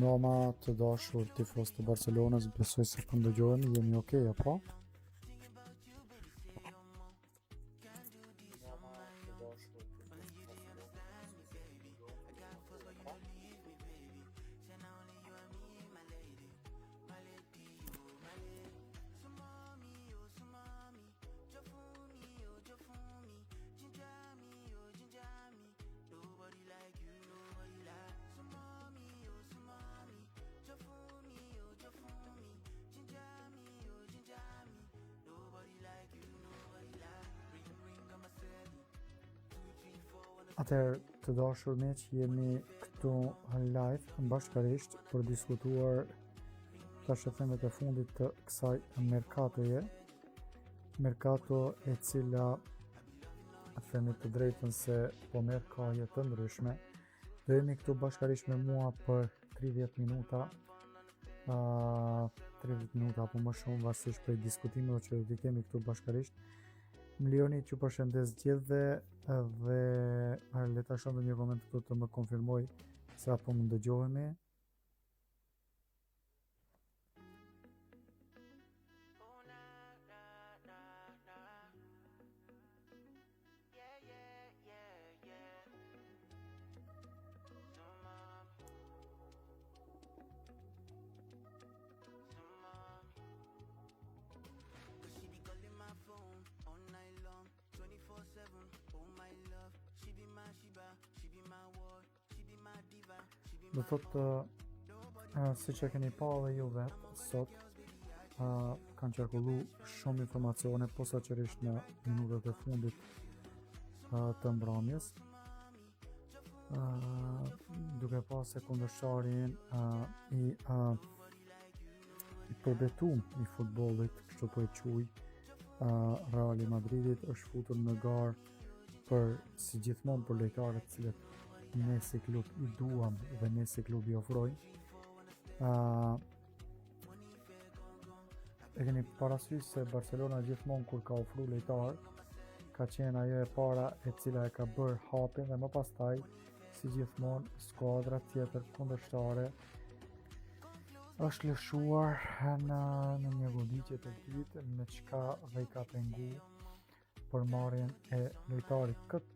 Mama të dashur tifos të Barcelonës, besoj se po ndëgjoheni, jemi okay apo? Atëherë të dashur miq, jemi këtu live bashkërisht për diskutuar tashimet e fundit të kësaj merkatoje. Merkato e cila themi të drejtën se po merr kaje të ndryshme. Do jemi këtu bashkërisht me mua për 30 minuta. 30 minuta apo më shumë varësisht prej diskutimeve që do të kemi këtu bashkërisht. Më lejoni që përshëndes gjithëve dhe le ta shohim një koment këtu të më konfirmoj se apo më ndëgjohemi. Do thotë, si që keni pa dhe ju vetë, sot kanë qarkullu shumë informacione posaçërisht në minutat e fundit të mbrëmjes, duke pa se kundërshtarin i përbetum i futbollit, kështu po e quaj, Reali Madridit është futur në garë për si gjithmonë për lojtarët cilët ne si klub i duam dhe ne si klub i ofrojmë. E keni parasysh se Barcelona gjithmonë kur ka ofruar lojtar, ka qenë ajo e para e cila e ka bërë hapin dhe më pastaj, si gjithmonë, skuadra tjetër kundërshtare është lëshuar në një goditje të dytë me çka dhe i ka pengu për marrjen e lojtarit. Këtë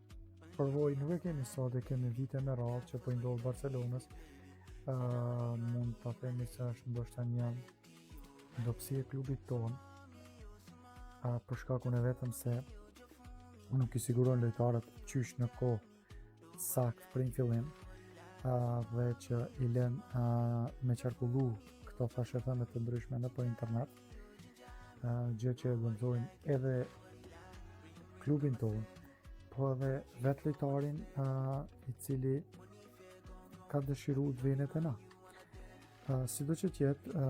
përvojë nuk e kemi sot, e kemi vite me radhë që po i ndodh Barcelonës. Mund ta themi se është ndoshta një dobësi e klubit tonë, për shkakun e vetëm se nuk i siguron lojtarët qysh në kohë sakt prin fillim, dhe që i lën me qarkullu këto fashëthëme të ndryshme në për internet, gjë që e dëmtojnë edhe klubin tonë, po edhe vetë lojtarin i cili ka dëshiru të vjenet e na. Sido që tjetë,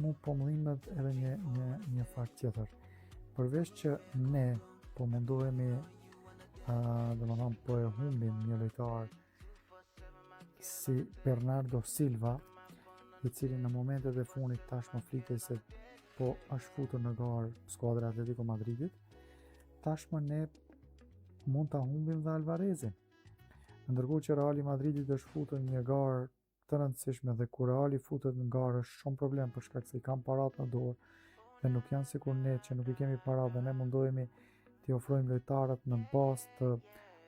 mu po mëllimet edhe një fakt tjetër. Përveç që ne po mundohemi, dhe më thamë po e humbim një lojtar si Bernardo Silva, i cili në momentet e fundit tashmë flikej se po është futur në garë skuadra Atletico Madridit, tashmë ne mund ta humbim dhe Alvarezin. Ndërkohë që Reali Madridit është futur në një garë të rëndësishme dhe kur Reali futet në garë është shumë problem për shkak se i kanë parat në dorë dhe nuk janë sikur ne që nuk i kemi parat dhe ne mundohemi t'i ofrojmë lojtarët në bazë të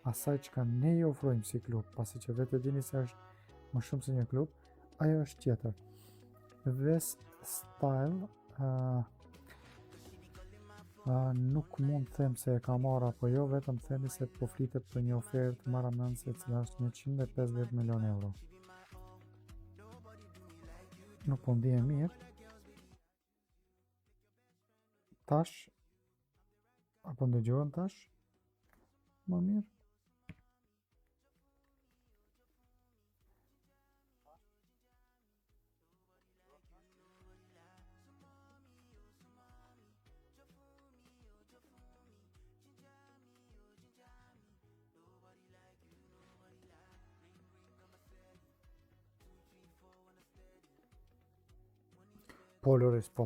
asaj çka ne i ofrojmë si klub, pasi që vetë dini se është më shumë se një klub, ajo është tjetër. Ves Style nuk mund të them se e ka marrë apo jo, vetëm themi se po flitet për një ofertë marramëndse e cila është 150 milion euro. Nuk po ndihem mirë. Tash, apo ndëgjohen tash? Më mirë. Po Loris, po.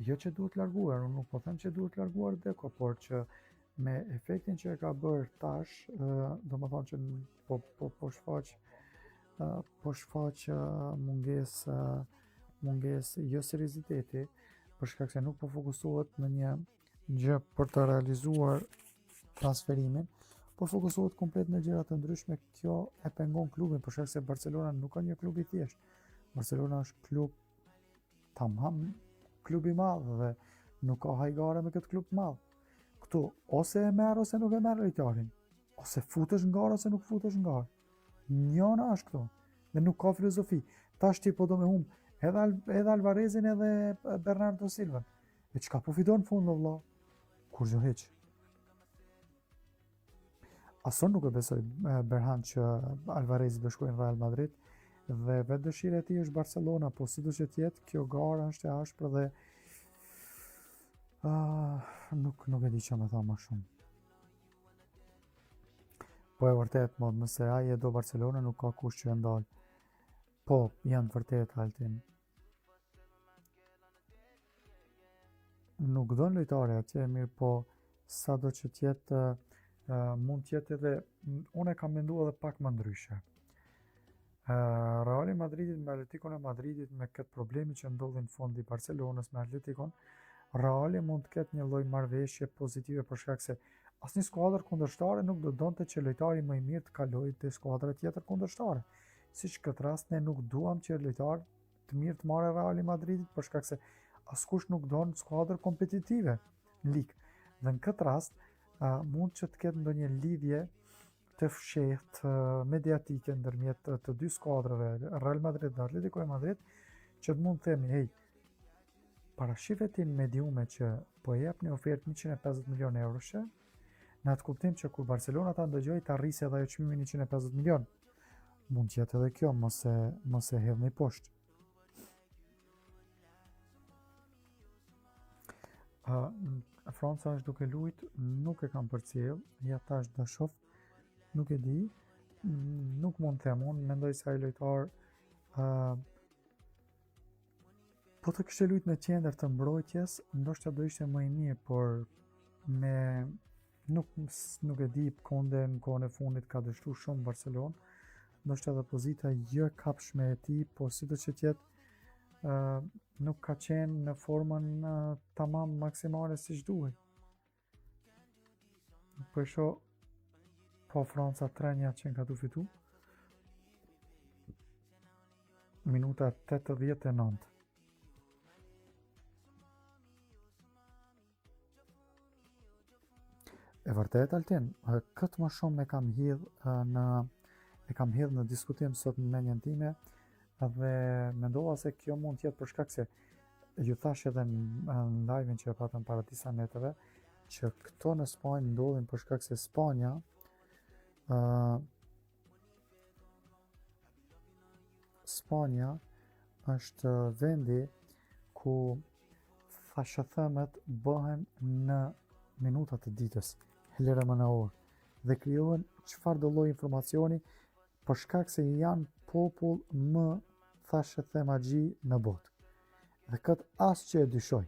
Jo që duhet larguar, unë nuk po them që duhet larguar Deko, por që me efektin që e ka bërë tash, do më thonë që po shfaq mungesë jo serioziteti, për shkak se nuk po fokusohet në një gjë për të realizuar transferimin, po fokusohet komplet në gjëra të ndryshme. Kjo e pengon klubin, për shkak se Barcelona nuk ka një klub i thjeshtë. Barcelona është klub tamam, klub i madh dhe nuk ka hajgare me këtë klub të madh. Këtu ose e merr ose nuk e merr lojtarin, ose futesh në garë ose nuk futesh në garë. Njëna është këtu dhe nuk ka filozofi. Tash ti po do me humb edhe Alvarezin edhe Bernardo Silva. E çka po fiton në fund valla? Kurrë hiç. Ason nuk e besoj Berhan që Alvarezi do shkojë në Real Madrid dhe vetë dëshira e tij është Barcelona, po sidoqë të jetë, kjo gara është e ashpër dhe nuk e di çfarë më tha më shumë. Po e vërtet, nëse ai e do Barcelona nuk ka kush që e ndal. Po, janë të vërtet Altin. Nuk do në lojtare atje, mirë po sado që tjetë mund tjetë edhe, unë e kam menduar edhe pak më ndryshe. Reali Madridit me Atletikon e Madridit me këtë problemi që ndodhi në fund i Barcelonës me Atletikon, Reali mund të ketë një lloj marrëveshje pozitive për shkak se asnjë skuadër kundërshtare nuk do donte që lojtari më i mirë të kalojë te skuadra tjetër kundërshtare. Siç këtë rast ne nuk duam që lojtar të mirë të marrë Reali Madridit për shkak se askush nuk don skuadër kompetitive në ligë. Dhe në këtë rast mund që të ketë ndonjë lidhje të fshehtë mediatike ndërmjet të dy skuadrave, Real Madrid dhe Atletico e Madrid, që të mund të themi, hey, parashifetin mediume që po jep një ofertë 150 milion euroshe, në atë kuptim që kur Barcelona ta ndëgjoj të arrisë edhe ajo çmimin 150 milion. Mund të jetë edhe kjo, mos e hedhni poshtë. Franca është duke luajt, nuk e kam përcjell, ja tash do shoh, nuk e di, nuk mund të them, unë mendoj se ai lojtar po të kishte luajt në qendër të mbrojtjes, ndoshta do ishte më i mirë, por nuk e di, Konde në kohën e fundit ka dështuar shumë Barcelonë, ndoshta edhe pozita jo e kapshme e tij, po sidoqë që tjetë nuk ka qenë në formën tamam maksimale siç duhej. Po e shoh, po Franca 3-1 që ka tu fitu. Minuta 89. E vërtet Altin, këtë më shumë e kam hedh në diskutim sot në menjen time dhe mendova se kjo mund të jetë për shkak se ju thash edhe në live-in që e patëm para disa neteve që këto në Spanjë ndodhin për shkak se Spanja është vendi ku thashëthëmet bëhen në minutat e ditës, herë më në orë, dhe krijohen çfarë do lloj informacioni për shkak se janë popull më thashëthemagji në botë. Dhe këtë as që e dyshoj.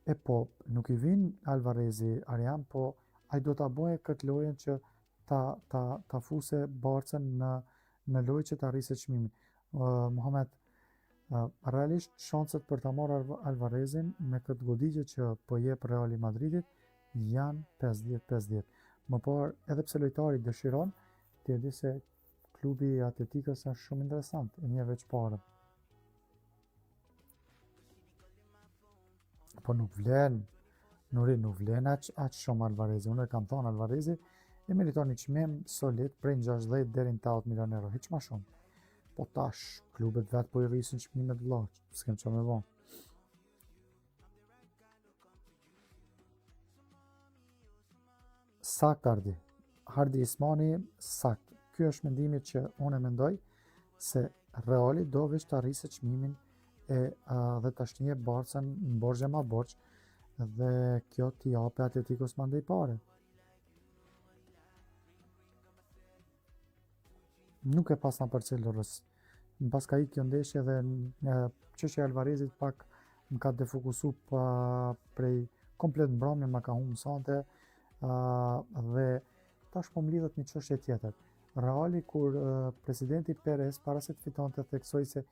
E po, nuk i vin Alvarezi Arian, po ai do ta bëje këtë lojën që ta fuse Barcën në lojë që ta arrisë çmimin. Mohamed, realisht shanset për ta marrë Alvarezin me këtë goditje që po jep Reali Madridit janë 50-50. Më parë, edhe pse lojtari dëshiron, ti e di se klubi i Atletikës është shumë interesant, e një veç parë. Po nuk vlen aq shumë Alvarezi. Unë e kam thonë Alvarezi e meriton një çmim solid prej 60 deri në 80 milion euro, hiç më shumë. Po tash klubet vetë po i rrisin çmimet vëlla, s'kem çfarë më vonë. sakt Hardi Ismani sakt. Ky është mendimi që unë mendoj se Reali do veç të arrisë çmimin dhe ta shtije Barcën në borxhe ma borx dhe kjo t'i jape Atletikos mandej pare. Nuk e pas në përcel rës. Në pas ka i kjo ndeshje dhe çështja e Alvarezit pak më ka defokusu prej komplet mbrëmje më ka humbë sante dhe tash po më lidhet një çështje tjetër. Reali kur presidenti Perez para se të fitonte theksoi se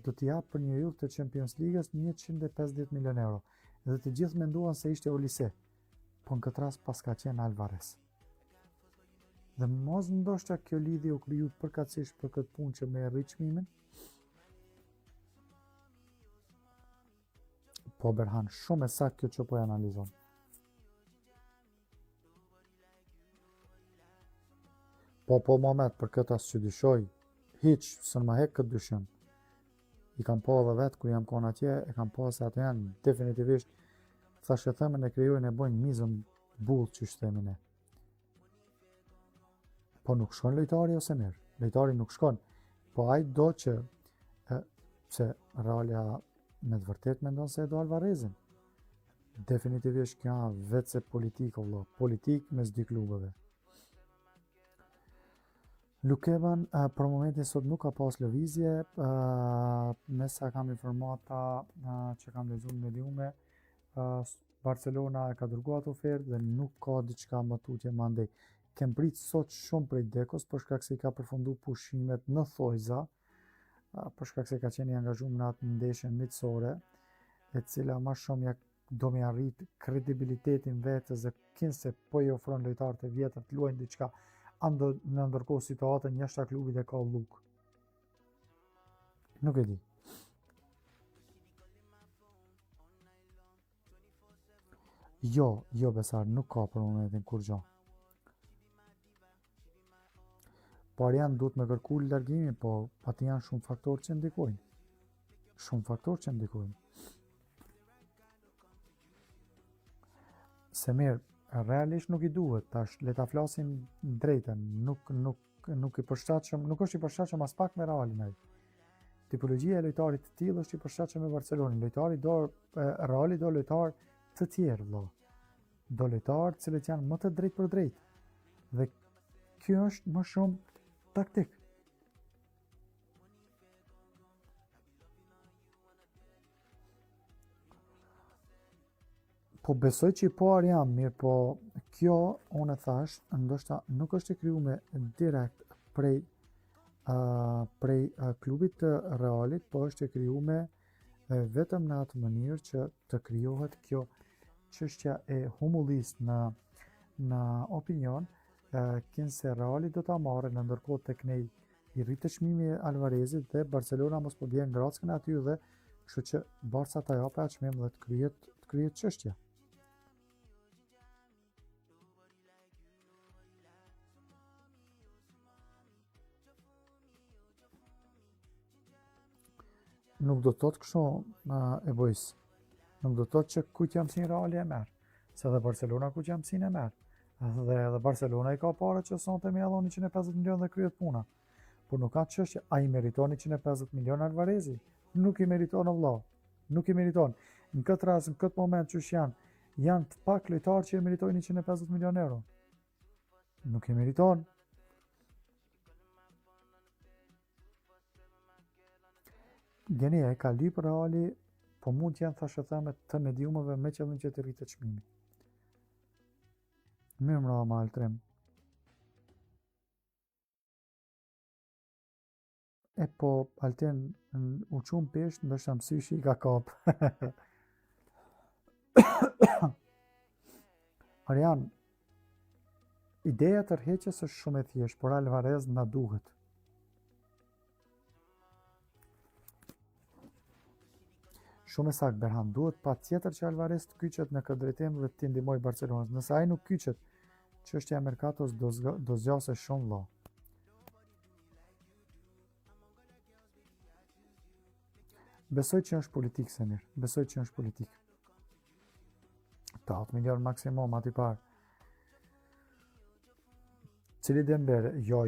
do t'i japë për një udhë të Champions League-s 150 milion euro. Dhe të gjithë menduan se ishte Olise, po në këtë rast pas ka qenë Alvarez. Dhe mos ndoshta kjo lidhje u kriju përkatësisht për këtë punë që me rrit çmimin. Po Berhan, shumë e saktë kjo që po e analizon. Po Mohamed, për këtë as që dyshoj, hiq, së në ma hek këtë dyshim. I kam po dhe vetë, kër jam konë atje, e kam po se ato janë definitivisht, thash e thëmën e krijojnë e bojnë mizën bull që shtemin e. Po nuk shkon lojtari ose mirë, lojtari nuk shkon, po ai do që, se Realia me të vërtet mendon se e do Alvarezin. Definitivisht kjo vetë se politikë, politik mes dy klubeve. Lukevan për momentin sot nuk ka pas lëvizje, me sa kam informata që kam lexuar në mediume, Barcelona e ka dërguar atë ofertë dhe nuk ka diçka më tutje mandej. Kem prit sot shumë prej Dekos për shkak se i ka përfunduar pushimet në Thojza, për shkak se ka qenë i angazhuar në atë ndeshje miqësore, e cila më shumë do mi arrit kredibilitetin vetës dhe kinse po i ofron lojtarët e vjetër të luajnë diçka. Në ndërkohë situatën jashtë klubit e ka luk. Nuk e di. Jo Besar, nuk ka për momentin kur gjo. Po Arjan duhet me kërku largimin, po ati janë shumë faktorë që ndikojnë. Se mirë, realisht nuk i duhet, tash le ta flasim drejtën, nuk i përshtatshëm, nuk është i përshtatshëm as pak me Realin ai. Tipologjia e lojtarit të tillë është i përshtatshëm me Barcelonin. Reali do lojtar të tjerë, vëlla. Do lojtar të cilët janë më të drejtë për drejtë. Dhe kjo është më shumë taktik. Po besoj që i po Arjan mirë, po kjo, unë e thash, ndoshta nuk është e krijuar direkt prej klubit të Realit, po është e krijuar vetëm në atë mënyrë që të krijohet kjo çështja e humullis në opinion, kinse Reali do ta marrë në ndërkohë tek ne i rritë çmimi Alvarezit dhe Barcelona mos po bjen grackën aty dhe kështu që Barca ta japë atë çmim dhe të krijet çështja. Nuk do të thotë kështu egoist. Nuk do të thotë që kujt jam si Reali e merr, se dhe Barcelona kujt jam si e merr. Dhe Barcelona i ka parë që sonte me allon 150 milion dhe kryet puna. Por nuk ka çështje, ai meriton 150 milion Alvarezi. Nuk i meriton vëlla. Nuk i meriton. Në këtë rast, në këtë moment që janë të pak lojtarë që i meritojnë 150 milion euro. Nuk i meriton. Gjeni e ka lyp Reali, po mund t'janë thashë thëme të mediumeve me qëllim që të rritet çmimi. Mirë mbrëma Maltrim. E po, Altin, u qumë pesht, ndështë mësyshi i ka kap. Arjan, ideja tërheqjes është shumë e thjeshtë, por Alvarez na duhet. Shumë e saktë Berhan, duhet patjetër që Alvarez të kyçet në këtë drejtim dhe të ndihmoj Barcelonës. Nëse ai nuk kyçet, çështja e merkatos do zgjasë shumë vëlla. Besoj që është politik, Semir. Besoj që është politik. 8 milion maksimum aty parë. Cili Dembele? Jo,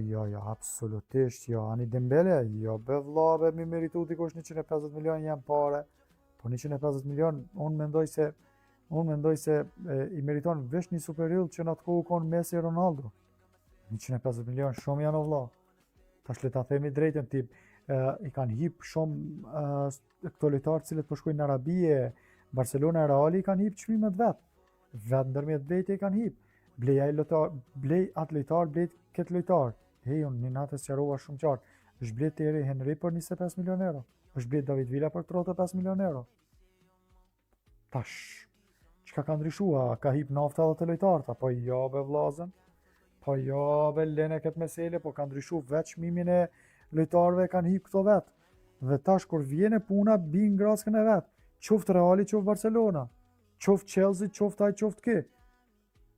absolutisht jo. Ani Dembele? Jo, be vlla, be mi meritu dikush 150 milion jam pare. Po 150 milion, unë mendoj se i meriton vesh një superill që në atë kohë konë Messi e Ronaldo. 150 milion shumë janë o vlla. Tash le ta themi drejtën tip, i kanë hip shumë këto lojtarë cilët po shkojnë në Arabie, Barcelona e Reali i kanë hip çmimet vet. Vet ndërmjet vete i kanë hip. Blej atë lojtar, blej këtë lojtar. Hej, unë një natë sqarova shumë qartë. Është blet Thierry Henry për 25 milion euro. Është blet David Villa për 35 milion euro. Tash, çka ka ndryshua? Ka hip nafta edhe të lojtarët, apo jo be vllazën? Po jo be lene këtë mesele, po ka ndryshu vetë çmimin e lojtarëve kanë hip këto vetë. Dhe tash kur vjen e puna bin graskën e vet. Qoftë Reali, qoftë Barcelona, qoftë Chelsea, qoftë ai, qoftë ky.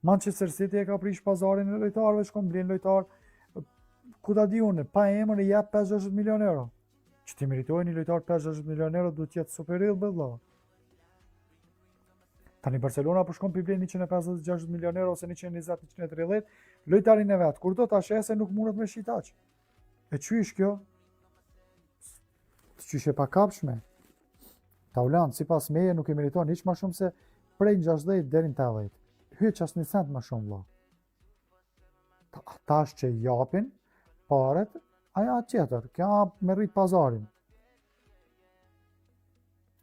Manchester City e ka prish pazarin e lojtarëve, shkon blen lojtar. Ku ta di unë, pa emër i jap 5-60 milion euro. Që ti meritojnë një lojtar 5-60 milion euro duhet të jetë superior be vëlla. Tani Barcelona po shkon blen 150-60 milion euro ose 120-130 lojtarin e vet. Kur do ta shese nuk mundet me shit aq. E çysh kjo? Çysh e pa kapshme. Taulant sipas meje nuk e meriton hiç më shumë se prej 60 deri në 80. Hyç as një cent më shumë vëlla. Tash që japin paret, aja tjetër, kja me rrit pazarin.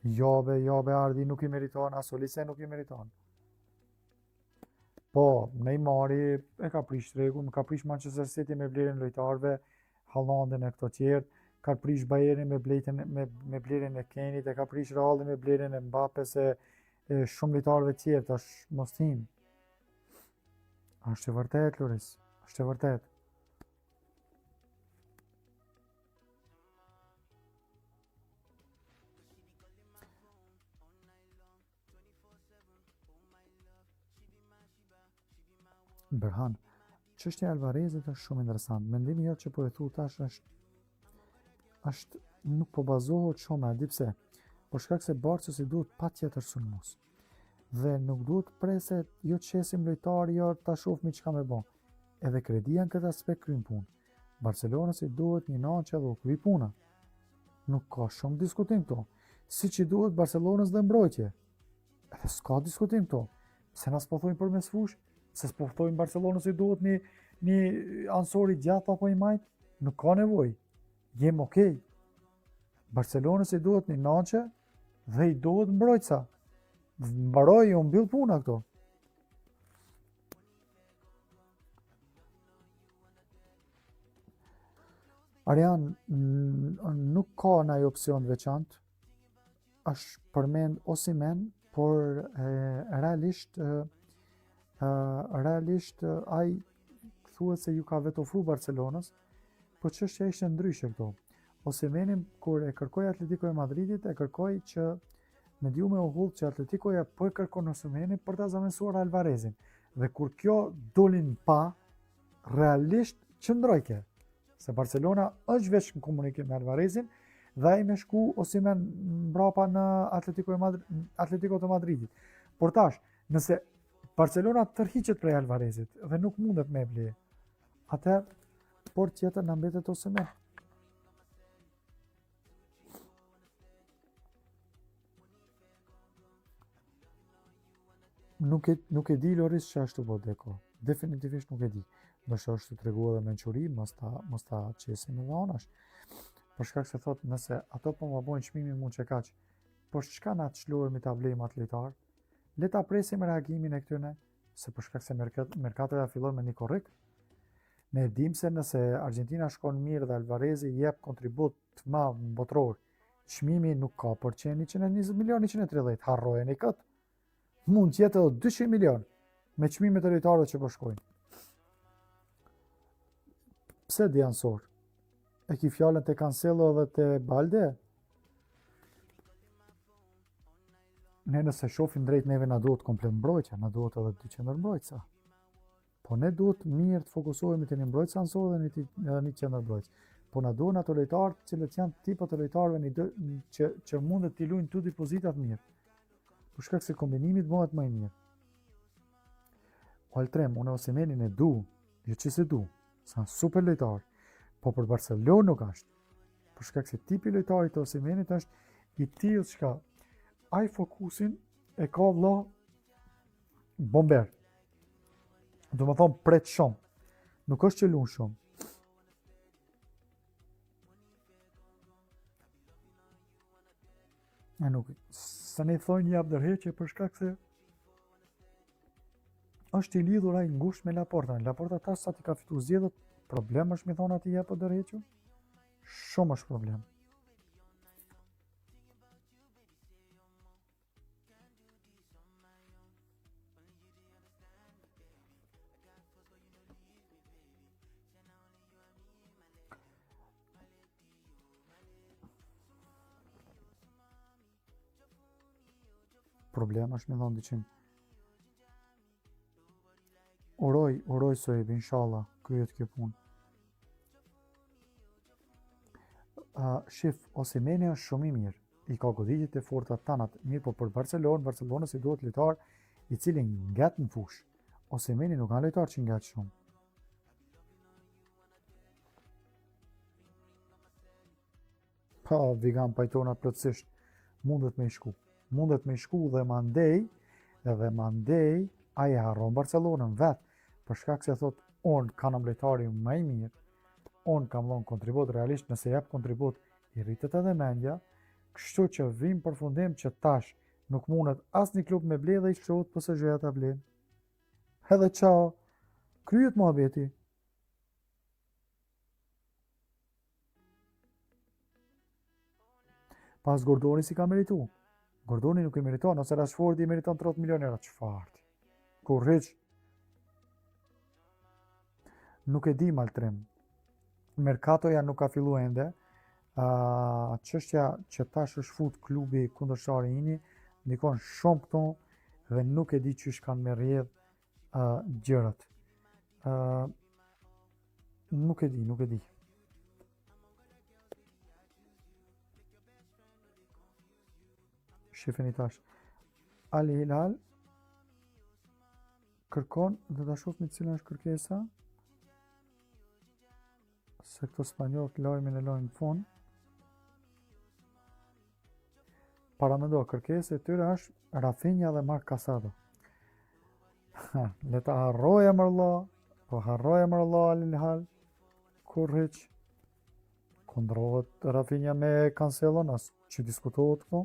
Jobe Ardi nuk i meriton, as Olise nuk i meriton. Po, Neymari e ka prish tregun, ka prish Manchester City me blerjen lojtarëve, Haalandin e këto tjerë, ka prish Bayernin me blerjen e Kenit, e ka prish Realin me blerjen e Mbappes e shumë lojtarëve tjerë, tash mos tim. Është e vërtet, Loris, është e vërtet. Berhan, çështja e Alvarezit është shumë interesant. Mendimi jot që po e thu tash është nuk po bazohet shumë, a di pse? Por shkak se Barçës i duhet patjetër sulmues. Dhe nuk duhet preset jo të shesim lojtarë, jo ta shohmi çka më bën. Edhe Kredia në këtë aspekt kryen punë. Barcelonës i duhet një nanë që do kuvi puna. Nuk ka shumë diskutim këto. Siç i duhet Barcelonës dhe mbrojtje. Edhe s'ka diskutim këto. Se na s'po thojnë për mes fush, se s'po thojnë Barcelonës i duhet një ansori gjatë apo i majt, nuk ka nevojë. Jem okej. Barcelonës i duhet një nançe dhe i duhet mbrojtësa. Mbaroj u mbyll puna këto. Arian, nuk ka ndaj opsion veçantë. Është përmend Osimhen, por realisht ai thuhet se ju ka vetë ofruar Barcelonës, po çështja ishte ndryshe këto. Osimhenin kur e kërkoi Atletico e Madridit, e kërkoi që me diu me uhull që Atleticoja po e kërkon Osimhenin për ta zëvendësuar Alvarezin. Dhe kur kjo dolin pa, realisht qëndrojke. Se Barcelona është veç në komunikim me Alvarezin dhe ai me shku Osimhen mbrapa në Atletico të Madridit. Por tash, nëse Barcelona tërhiqet prej Alvarezit dhe nuk mundet me ble, atëherë por tjetër na mbetet Osimhen. Nuk e di Loris që ashtu po deko. Definitivisht nuk e di. Ndoshta është të tregu edhe mençuri, mos ta qesim edhe anash. Për shkak se thot nëse ato po më bojnë çmimin mund që kaq. Por çka na çlohemi ta blejmë atë lojtar? Le ta presim reagimin e këtyre, se për shkak se merkatoja fillon me një korrik. Ne dim se nëse Argentina shkon mirë dhe Alvarezi jep kontribut të madh botror, çmimi nuk ka për qenë 120 milion, 130, harrojeni kët. Mund të jetë edhe 200 milion me çmimet e lojtarëve që po shkojnë. Pse di ansor? E ki fjallën të Cancelo dhe të Balde? Ne nëse shofim drejt neve na duhet komplet mbrojtja, na duhet edhe 2 qendër mbrojtësa. Po ne duhet mirë të fokusohemi te një mbrojtës ansor dhe një qendër mbrojtës. Po na duhen ato lojtarë të cilët janë tipët e lojtarëve që mundet t'i luajnë 2 pozitat mirë. Për shkak se kombinimi bëhet më i mirë. Altrem, unë Osimhenin e du, jo që se du, Sa super lojtar. Po për Barcelonë nuk është. Për shkak se tipi lojtarit të Osimhenit është i tillë çka ai fokusin e ka vëlla bomber. Do më thonë pret shumë. Nuk është që lun shumë. E nuk, sa ne thojnë një abdërheqje për shkak se është i lidhur ai ngushtë me Laporta. Laporta tash sa ti ka fitu zgjedhjet, problem është mi thonë ati jep o dërheqju? Shumë është problem. Problem është mi thonë diqin. Uroj Soeb, inshallah, kryet kjo punë. Shif, Osimheni është shumë i mirë, i ka goditjet e forta tanat, mirë po për Barcelona si duhet lojtar i cili nget në fush. Osimheni nuk ka lojtar që nget shumë. Pa, Vigan pajtona plotësisht, mundet me i shku dhe mandej ai e harron Barcelonën vetë, për shkak se thot, unë kam lojtari më i mirë, unë kam dhënë kontribut realisht, nëse jep kontribut i rritet edhe mendja, kështu që vim për fundim që tash nuk mundet asnjë klub me ble dhe i shqohet PSG-ja ta blen. Edhe çao, kryet muhabeti. Pas Gordoni si ka meritu. Gordoni nuk i meriton, ose Rashfordi i meriton 30 milion euro. Çfarë? Kur hiç nuk e di maltrim. Merkatoja nuk ka fillu ende. Çështja që tash është fut klubi kundërshtar i Ini ndikon shumë këtu dhe nuk e di çish kanë me rrjedh gjërat. Nuk e di. Shifeni tash. Al Hilal kërkon dhe ta shohim cila është kërkesa. Se këto spanjollët lajmin e lojnë në fund. Paramendo, kërkesa e tyre është Rafinha dhe Marc Casado. Le ta harroja mërlla, po harroja mërlla Al Hilal, kur hiq. Kundrohet Rafinha me Cancelon, as që diskutohet këto.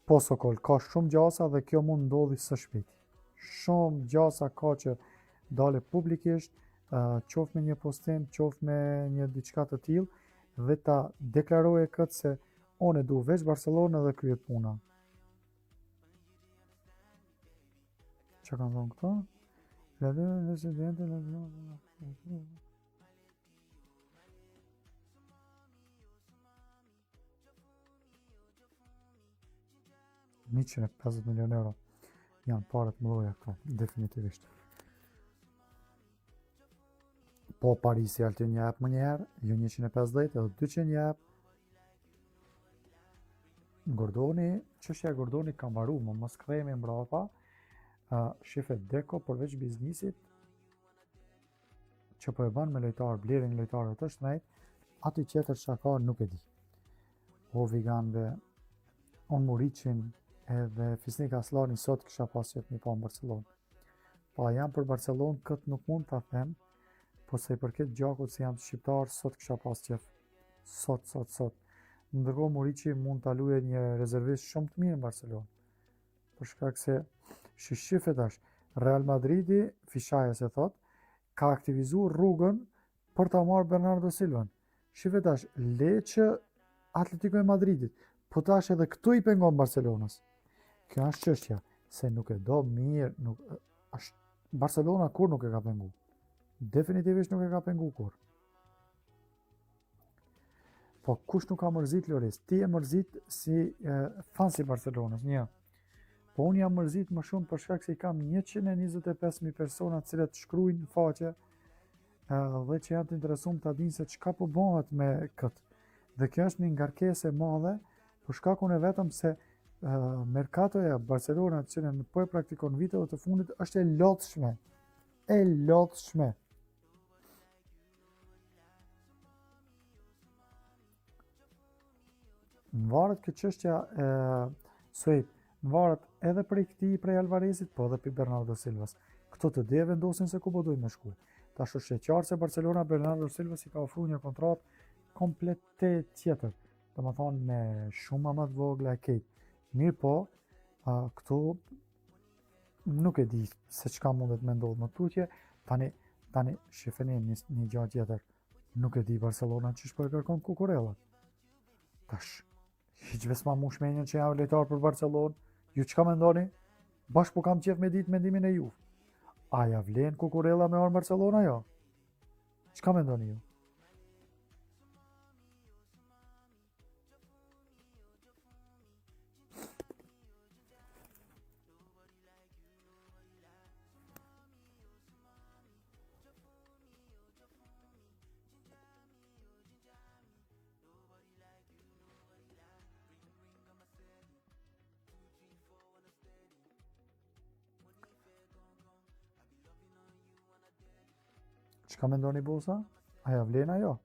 Po Sokol, ka shumë gjasa dhe kjo mund ndodhi së shpejti. Shumë gjasa ka që dale publikisht, qof me një postim, qof me një diçka të tillë dhe ta deklaroje këtë se unë e du veç Barcelona dhe kryet puna. Që kanë thonë këto? Residente, 150 milion euro janë parat mëdha këto, definitivisht. Po Parisi Altin jep më njëherë, jo 150 edhe 200 jep. Gordoni, çështja e Gordoni ka mbaru, më mos kthehemi mbrapa. Shifet Deko përveç biznisit që po e bën me lojtar, blerjen e lojtarëve të shtrenjtë, aty tjetër çka ka nuk e di. O Viganve, on Muriçin edhe Fisnik Aslani sot kisha pas qef një pa në Barcelonë. Pa jam për Barcelonë, këtë nuk mund ta them, po se i përket gjakut se jam shqiptar, sot kisha pas qef. Sot. Ndërkohë Muriçi mund ta luajë një rezervist shumë të mirë në Barcelonë. Për shkak se shifet tash, Real Madridi, fishaja se thot, ka aktivizuar rrugën për ta marrë Bernardo Silvan. Shifet tash, Lecce Atletico e Madridit, po tash edhe këtu i pengon Barcelonës. Kjo është çështja, se nuk e do mirë, Barcelona kur nuk e ka pengu. Definitivisht nuk e ka pengu kur. Po kush nuk ka mërzit Loris? Ti e mërzit si fan si Barcelonës, një. Po unë jam mërzit më shumë për shkak se i kam 125.000 persona të cilët shkruajnë në faqe dhe që janë të interesuar ta dinë se çka po bëhet me këtë. Dhe kjo është një ngarkesë e madhe për shkakun e vetëm se merkatoja Barcelona që po e praktikon viteve të fundit është e lodhshme. e lodhshme. Në varet kjo çështja Suejt, në varet edhe prej këtij prej Alvarezit, po edhe prej Bernardo Silvas. Këto të dy vendosin se ku po dojnë me shku. Tash është e qartë se Barcelona Bernardo Silva si ka ofruar një kontratë komplet tjetër. Domethënë me shumë më të vogla e keq. Mirë po, këtu nuk e di se çka mundet me ndodhë më tutje. Tani shifeni një gjë tjetër. Nuk e di Barcelona ç'ish po e kërkon Kukurella. Tash hiç s'ma mu shmenjën që jam lojtar për Barcelonë. Ju çka mendoni? Bashkë po kam qef me ditë mendimin e juve. A ja vlen Kukurella me orë Barcelona jo? Çka mendoni ju? Çka mendoni Bosa? A ja vlen ajo?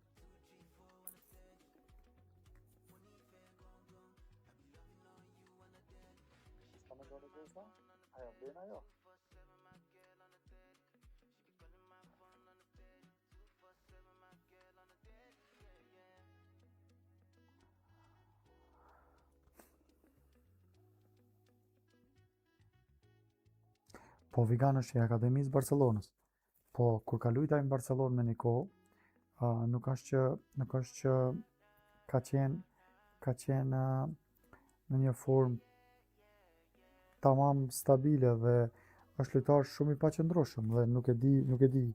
Çka mendoni Bosa? A ja vlen ajo? Po Vigan është i Akademisë Barcelonës. Po kur ka luajtur në Barcelonë me një kohë, nuk është që ka qenë në një formë tamam stabile dhe është lojtar shumë i paqëndrueshëm dhe nuk e di.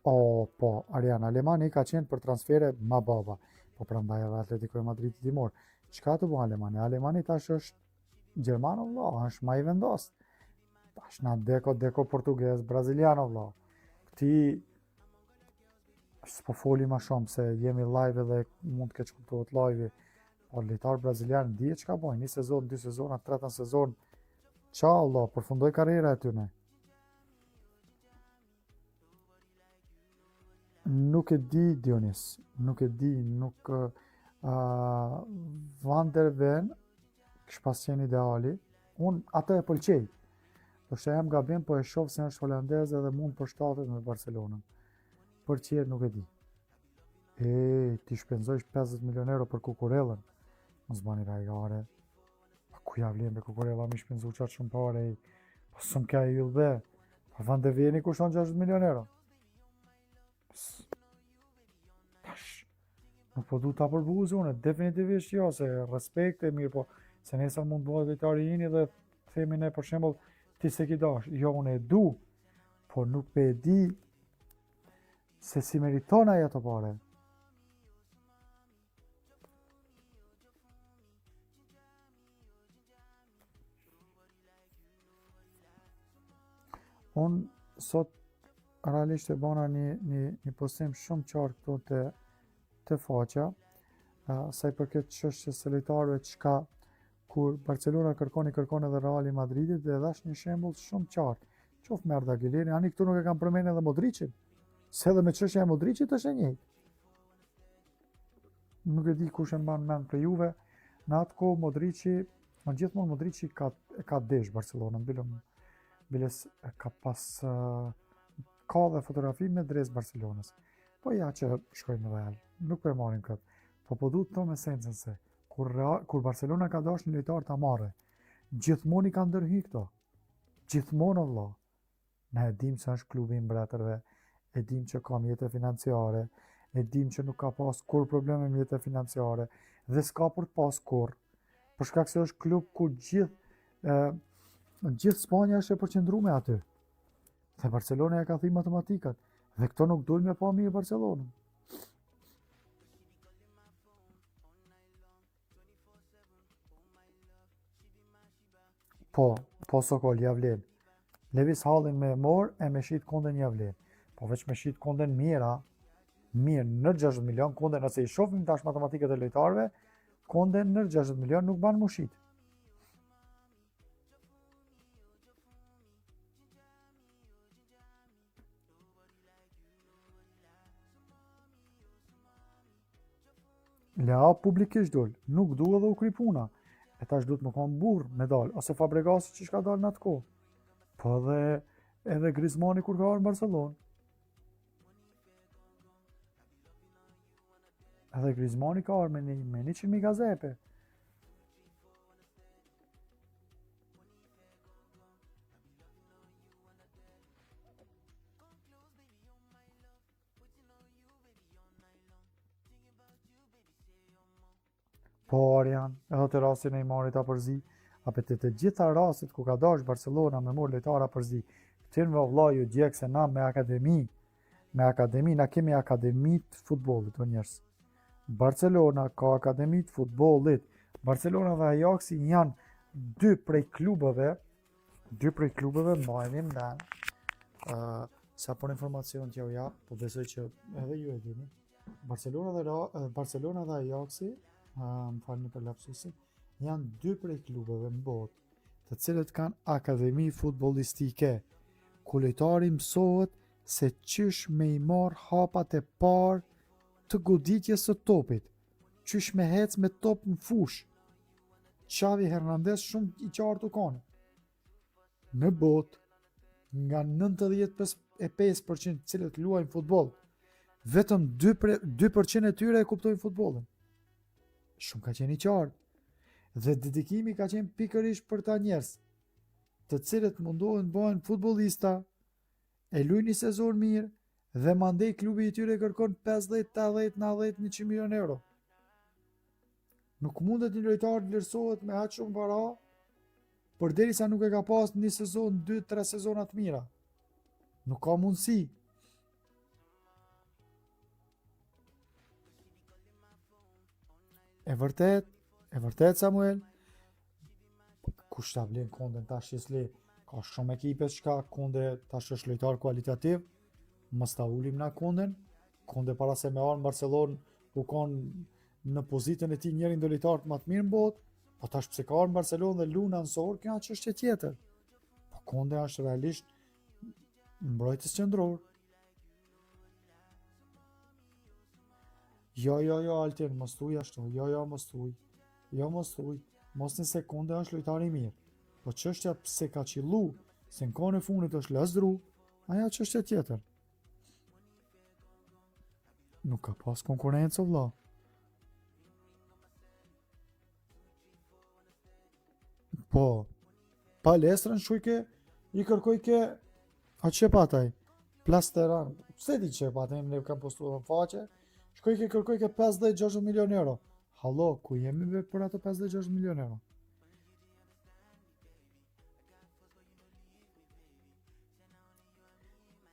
Po, Ariana Alemani ka qenë për transfere ma baba, po prandaj edhe Atletico de Madrid i mor. Çka të bën Alemani? Alemani tash është Gjermano vëlla, është ma i vendosur. Tash na deko portugez, braziliano vëlla. Këti s'po foli ma shumë se jemi live edhe mund të keq kuptohet live. Po lojtar brazilian dihet çka bojnë, një sezon, dy sezona, tretën sezon. Ciao vëlla, përfundoi karriera e tyre. Nuk e di Dionis, nuk e di, Van der Ven kish pas qenë ideali. Unë atë e pëlqej. Do shta jam gabim, po e shoh se është holandeze dhe mund përshtatet me Barcelonën. Për qërë nuk e di. Ti shpenzojsh 50 milion euro për Kukurellën. Mos bani rajgare. Pa ku ja vlen me Kukurella mi shpenzu qatë shumë pare. Po s'm ka i yllbe. Pa Van der Veni kushton 60 milion euro. Tash. Nuk po du ta përbuzi une, definitivisht jo, se respekt e mirë, po se nesër mund bëhet lojtari jini dhe themi ne për shembull ti se ki dash. Jo, unë e du, po nuk pe e di se si meriton ajo të pare. Unë sot realisht e bana një postim shumë qartë këtu të faqja, sa i përket çështjes së lojtarëve çka kur Barcelona kërkon edhe Real Madridit dhe dhash një shembull shumë qartë. Qoftë me Arda Güleri, ani këtu nuk e kam përmendur edhe Modricin. Se edhe me çështja e Modricit është e njëjtë. Nuk e di kush e mban mend për Juve. Në atë kohë Modrici, gjithmonë Modrici ka desh Barcelonën, biles ka pas ka dhe fotografi me dres Barcelonës. Po ja që shkojnë në Real, nuk po e marrin këtë. Po du të them esencën se kur Barcelona ka dashur një lojtar ta marrë, gjithmonë i ka ndërhy këto. Gjithmonë vëlla. Ne e dim se është klubi i mbretërve, e dim që ka mjete financiare, e dim që nuk ka pas kur probleme mjete financiare dhe s'ka për të pas kur. Për shkak se është klub ku gjithë Spanja është e përqendruar me aty. Dhe Barcelona ja ka thënë matematikat dhe këto nuk dul me pa mirë Barcelonën. Po Sokol ja vlen. Levis Hallin me mor e me shit Konden ja vlen. Po veç me shit Konden mirë në 60 milion Konden, nëse i shohim tash matematikat e lojtarëve, Konden në 60 milion nuk ban mushit. Lea publikisht dol, nuk du edhe u kry puna. E tash duhet më kanë burr me dal, ose Fabregasi që shka dal në atë kohë. Po edhe Griezmanni kur ka arë në Barcelonë. Edhe Griezmanni ka arë me 100.000 gazepe. Po janë, edhe të rastin e Neymarit a përzi, apo të gjitha rastit ku ka dash Barcelona me mor lojtara përzi, këtyn me vllai djeg se na me akademi na kemi akademi të futbollit o njerëz. Barcelona ka akademi të futbollit. Barcelona dhe Ajaxi janë dy prej klubeve mbajeni mend. Sa për informacion t'ja u jap, po besoj që edhe ju e dini. Barcelona dhe Ajaxi, më falni për lapsusin, janë dy prej klubeve në botë, të cilët kanë akademi futbollistike, ku lojtari mësohet se qysh me i marr hapat e parë të goditjes së topit, qysh me hec me top në fush. Xavi Hernandez shumë i qartë u kanë. Në botë, nga 95% të cilët luajnë futboll, vetëm 2% e tyre e kuptojnë futbollin. Shumë ka qenë i qartë. Dhe dedikimi ka qenë pikërisht për ta njerëz, të cilët mundohen bëhen futbollista, e luajnë një sezon mirë dhe mandej klubi i tyre kërkon 50, 80, 90, 100 milion euro. Nuk mundet një lojtar të vlerësohet me aq shumë para, përderisa nuk e ka pas një sezon, 2-3 sezona të mira. Nuk ka mundësi. E vërtet Samuel, kush ta vlen Konden tash le, ka shumë ekipe që ka Konde tash është lojtar kualitativ, mos ta ulim na Konden. Konde para se me arë në Barcelonë u konë në pozitën e tij njëri ndër lojtarët më të mirë në botë, po tash pse ka arë në Barcelonë dhe luna nësor, kjo është çështje tjetër. Po Konde është realisht mbrojtës qendror. Jo, Altin, mos thuj ashtu, mos thuj, mos në sekunde është lojtari mirë, po çështja pse ka qillu, se në kohën e fundit është lazdru, ajo çështje tjetër. Nuk ka pas konkurrencë vëlla. Po, palestrën shujke, i kërkoj ke, a që pataj, plasteran, pse di që pataj, ne kam postuar në faqe, shkoj ke kërkoj ke 50-60 milion euro. Hallo, ku jemi me për ato 50-60 milion euro?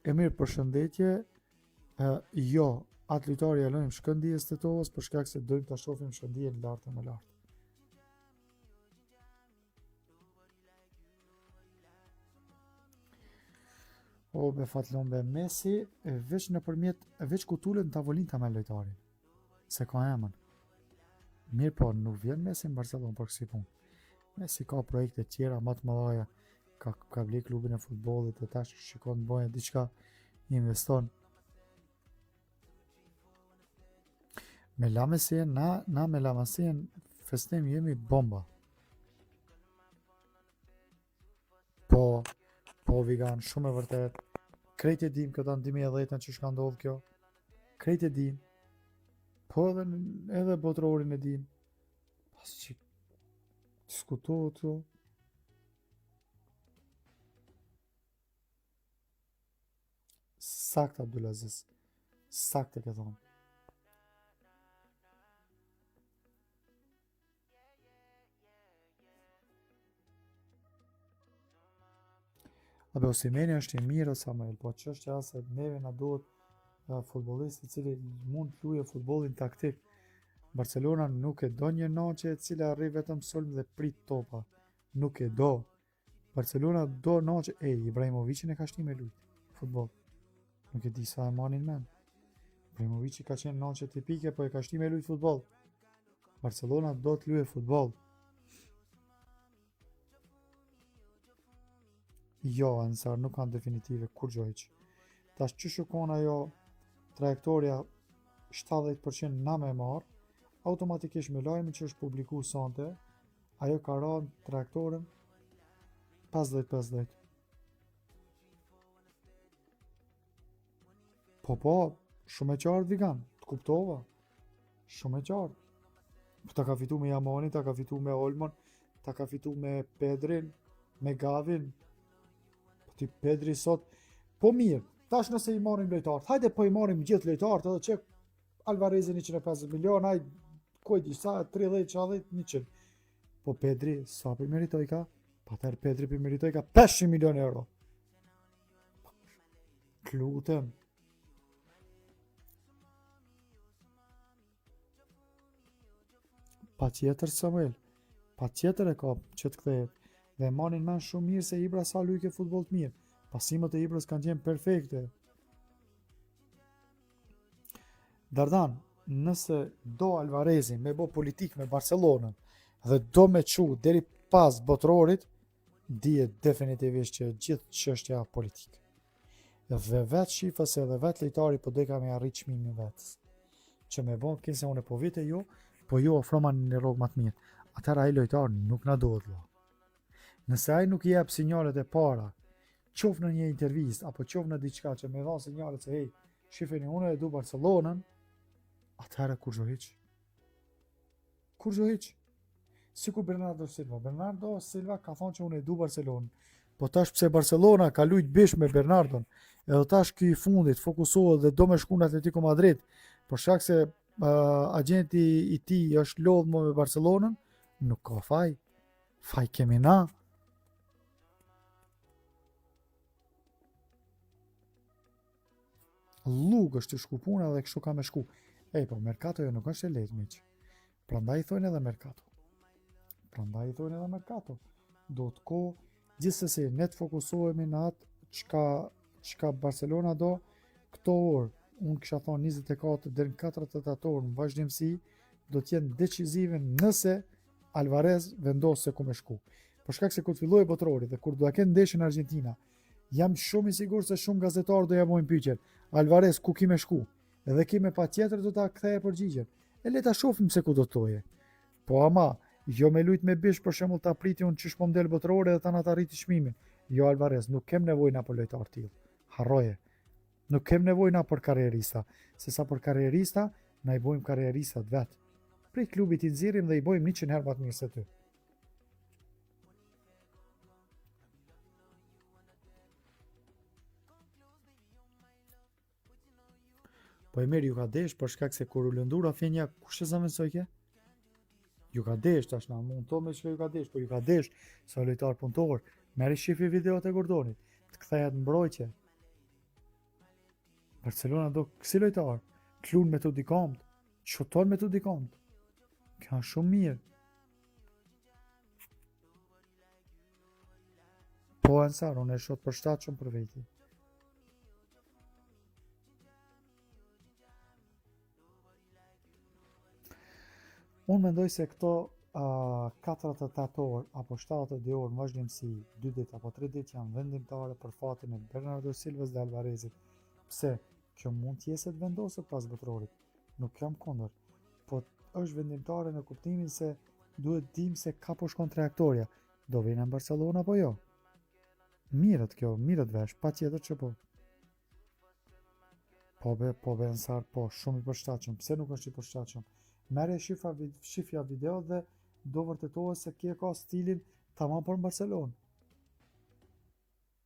E mirë, përshëndetje, jo, atë lojtari e lojmë Shkëndijës të Tovës për shkak se dojmë ta shohim Shkëndijën lart e më lart. O be fatlon be Messi, veç ku tulet në tavolinë ta me lojtarin. Se ka emën. Mirë po, nuk vjen Messi në Barcelonë për kësi punë. Messi ka projekte tjera më të mëdha, ka vle klubin e futbollit dhe tash shikon të bëjë diçka, investon. Me Lamesien, na me Lamesien festim jemi bomba. Po Vigan, shumë e vërtet. Krejt e dim këtë në 2010 që shka ndodhë kjo. Krejt e dim. Po edhe botrorin e dim. Pas që diskutohet kjo. Sakt Abdulaziz. Sakt e ke thonë. Abe Osimeni është i mirë Samuel, po çështja se neve na duhet futbollistë i cili mund të luajë futbollin taktik. Barcelona nuk e do një noqe e cila arri vetëm sulm dhe prit topa. Nuk e do. Barcelona do noqe, Ibrahimovicin e ka shti me lujt futboll. Nuk e di sa e manin men. Ibrahimovici ka qenë noqe tipike, po e ka shti me lujt futboll. Barcelona do të luajë futboll. Jo, Ansar nuk kanë definitive kur gjojq. Tash që shukon ajo trajektoria 70% na me marë, automatikisht me lajmin që është publiku sonte, ajo ka rënë traktorën 50-50. Po, shumë e qartë Vigan, të kuptova. Shumë e qartë. Ta ka fitu me Jamani, ta ka fitu me Olmon, ta ka fitu me Pedrin, me Gavin. Po ti Pedri sot, po mirë, tash nëse i marrim lojtarët, hajde po i marrim gjithë lojtarët, edhe që Alvarezin 150 milion, hajde, kujt i sa, 30, 40, 100. Po Pedri, sa për meritoj ka? Patër Pedri për meritoj ka 500 milion euro. Lutem. Pa tjetër Samuel, pa tjetër e ka që të kthehet. Dhe manin men shumë mirë se Ibra sa lujke futboll të mirë. Pasimet e Ibrës kanë qenë perfekte. Dardan, nëse do Alvarezi me bo politik me Barcelonën dhe do me qu deri pas botrorit, dihet definitivisht që gjithë çështja politike. Dhe vetë shifëse dhe vetë lejtari po dojka me arrit çmimin vetës. Që me bon kinse unë po vite jo, po jo ofroma në rrugë më të mirë. Atëra ai lojtar nuk na duhet vëlla. Nëse ai nuk i jep sinjalet e para, qoftë në një intervistë apo qoftë në diçka që më dha sinjalet se hey, shifeni unë e du Barcelonën, atëherë kur hiç. Kur hiç. Sikur Bernardo Silva. Bernardo Silva ka thonë që unë e du Barcelonën. Po tash pse Barcelona ka lujt bish me Bernardon, edhe tash ky i fundit fokusohet dhe do me shku në Atletico Madrid, për shkak se agenti i tij është lodh më me Barcelonën, nuk ka faj. Faj kemi na. Lug është të shku puna dhe kështu ka me shku. Po Mercato jo nuk është e lehtë miq. Prandaj i thonë edhe Mercato. Do të kohë, gjithsesi ne të fokusohemi në atë çka Barcelona do këto orë. Unë kisha thonë 24 deri në 48 orë në vazhdimsi do të jenë decisive nëse Alvarez vendos se ku me shku. Për shkak se kur të fillojë botrori dhe kur do ta kenë ndeshjen në Argentinë, jam shumë i sigurt se shumë gazetarë do ja bëjnë pyetjen. Alvarez ku ki me shku? Edhe ki me patjetër do ta ktheje përgjigjen. E le ta shohim se ku do të toje. Po ama, jo me lujt me bish për shembull ta priti unë çish po mdel botrori dhe ta na arriti çmimin. Jo Alvarez, nuk kem nevojë na për lojtar të tillë. Harroje. Nuk kem nevojë na për karrierista, se sa për karrierista na i bojmë karrieristat vet. Prej klubit i nxjerrim dhe i bojmë 100 herë më të mirë se ty. Po e mirë ju ka desh për shkak se kur u lëndur Rafinha, kush e zaventoi kë? Ju ka desh tash na mund to me çka ju ka desh, po ju ka desh sa lojtar punëtor. Merri shifi videot e Gordonit, të kthehet në mbrojtje. Barcelona do kësi lojtar, klun me të dikomt, qoton me të dikomt. Ka shumë mirë. Po ansar, unë e shot për shtatshëm për veti. Unë mendoj se këto 48 orë apo 70 orë në vazhdimsi, 2 ditë apo 3 ditë janë vendimtare për fatin e Bernardo Silvës dhe Alvarezit. Pse? Kjo mund t'jeset vendosur pas botrorit. Nuk jam kundër. Po është vendimtare në kuptimin se duhet dim se ka po shkon trajektoria. Do vjen në Barcelona apo jo? Mirët kjo, mirët vesh, patjetër që po. Po be Ansar, po, shumë i përshtatshëm. Pse nuk është i përshtatshëm? Merre shifja video dhe do vërtetohet se kje ka stilin tamam për Barcelonë.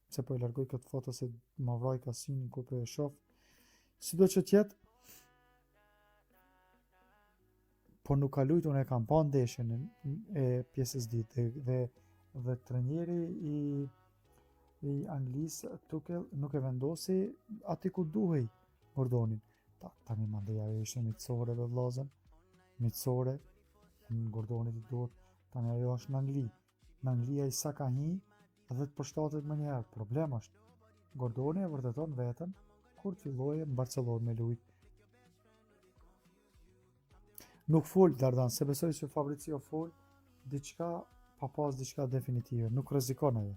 Se po i largoj këtë foto se ma vraj kasinin ku po e shoh. Sido që tjetë, po nuk ka lujtë, unë e kam pa ndeshjen e pjesës ditë dhe trajneri i Anglisë Tuchel nuk e vendosi aty ku duhej Gordonin. Tani mandeja ajo ishte mitësore dhe vllazën, mitësore, Gordonit i duhet, tani ajo është në Angli. Në Angli ai sa ka hi dhe të përshtatet më njëherë. Problem është, Gordoni e vërteton veten kur të filloje në Barcelonë me lujt. Nuk fol Dardan, se besoj që Fabrizio fol diçka pa pas diçka definitive, nuk rrezikon ajo.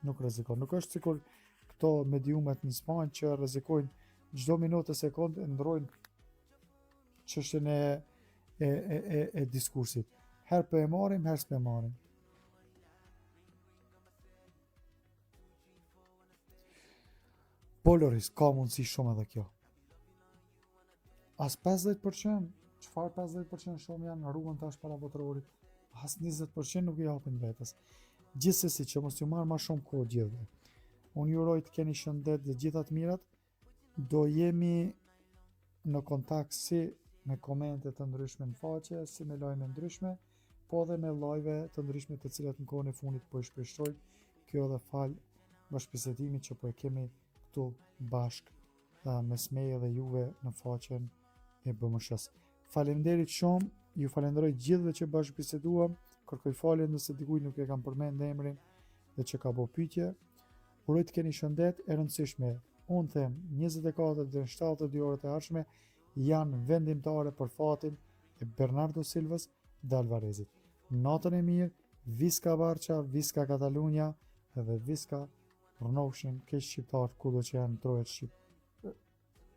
Nuk rrezikon, nuk është sikur këto mediumet në Spanjë që rrezikojnë çdo minutë e sekondë ndrojnë çështjen e diskursit. Herë për e marim, herë s'pe marim. Poloris, ka mundësi shumë edhe kjo. As 50%, çfarë 50% shumë janë në rrugën tash para votrorit, as 20% nuk i japin vetës. Gjithsesi që mos ju marr më shumë kohë gjithëve. Unë ju uroj të keni shëndet dhe gjitha të mirat. Do jemi në kontakt si me komente të ndryshme në faqe, si me lajme ndryshme, po dhe me live të ndryshme të cilat në kohën e fundit po i shpeshtroj. Kjo edhe fal bashkëbisedimit që po e kemi këtu bashk mes meje dhe juve në faqen e BMSH-s. Faleminderit shumë, ju falenderoj gjithëve që bashkëbiseduam, kërkoj falje nëse dikujt nuk e kam përmend emrin dhe që ka bë pyetje. Uroj të keni shëndet e rëndësishme. Unë them 24 dhe 72 orët e ardhshme janë vendimtare për fatin e Bernardo Silvës dhe Alvarezit. Natën e mirë, Visca Barça, Visca Catalunya dhe Visca Rënovshin, keq shqiptar kudo që janë trojet shqip.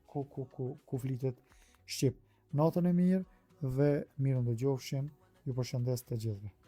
Ku flitet shqip. Natën e mirë dhe mirë ndëgjofshin, ju përshëndes të gjithëve.